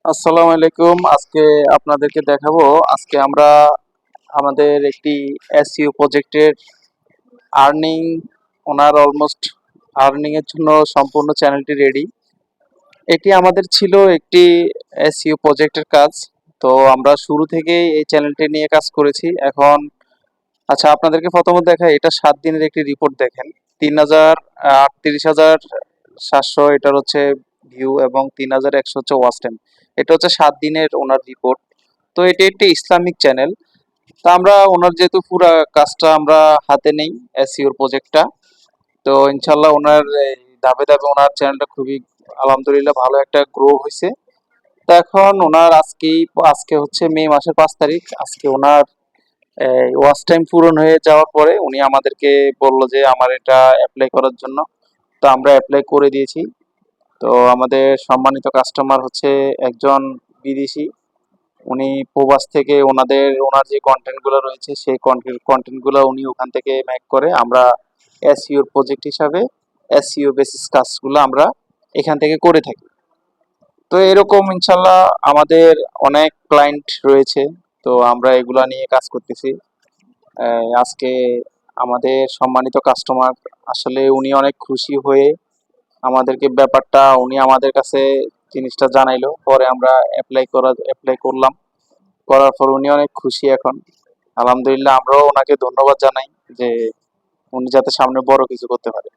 আসসালামু আলাইকুম। আজকে আপনাদেরকে দেখাবো। আজকে আমরা আমাদের একটি এসইও প্রজেক্টের আর্নিং, ওনার অলমোস্ট আর্নিং এর জন্য সম্পূর্ণ চ্যানেলটি রেডি। এটি আমাদের ছিল একটি এসইও প্রজেক্টের কাজ। তো আমরা শুরু থেকেই এই চ্যানেলটি নিয়ে কাজ করেছি। এখন আচ্ছা, আপনাদেরকে প্রথমত দেখাই, এটা 7 দিনের একটি রিপোর্ট দেখেন। ৩,৩৮,৭০০ এটার হচ্ছে ভিউ এবং ৩,১০০ হচ্ছে ওয়াচ টাইম। এটা হচ্ছে 7 দিনের ওনার রিপোর্ট। তো এটি একটি ইসলামিক চ্যানেল। তো আমরা ওনার যেহেতু পুরো কাজটা আমরা হাতে নেই, এসইওর প্রজেক্টটা, তো ইনশাল্লাহ ওনার এই ধাপে ধাপে ওনার চ্যানেলটা খুবই আলহামদুলিল্লাহ ভালো একটা গ্রো হয়েছে। তো এখন ওনার আজকে হচ্ছে মে মাসের 5 তারিখ। আজকে ওনার ওয়াচ টাইম পূরণ হয়ে যাওয়ার পরে উনি আমাদেরকে বললো যে আমার এটা অ্যাপ্লাই করার জন্য। তো আমরা অ্যাপ্লাই করে দিয়েছি। তো আমাদের সম্মানিত কাস্টমার হচ্ছে একজন বিদেশি। উনি প্রবাস থেকে ওনার যে কন্টেন্টগুলো রয়েছে সেই কন্টেন্টগুলো উনি ওখান থেকে মেক করে। আমরা এসইওর প্রজেক্ট হিসাবে এসইও বেসিস কাজগুলো আমরা এখান থেকে করে থাকি। তো এরকম ইনশাল্লাহ আমাদের অনেক ক্লায়েন্ট রয়েছে। তো আমরা এগুলা নিয়ে কাজ করতেছি। আজকে আমাদের সম্মানিত কাস্টমার, আসলে উনি অনেক খুশি হয়ে আমাদেরকে ব্যাপারটা উনি আমাদের কাছে জিনিসটা জানাইলো। পরে আমরা অ্যাপ্লাই করলাম। করার পর উনি অনেক খুশি এখন। আলহামদুলিল্লাহ, আমরাও ওনাকে ধন্যবাদ জানাই যে উনি যাতে সামনে বড় কিছু করতে পারে।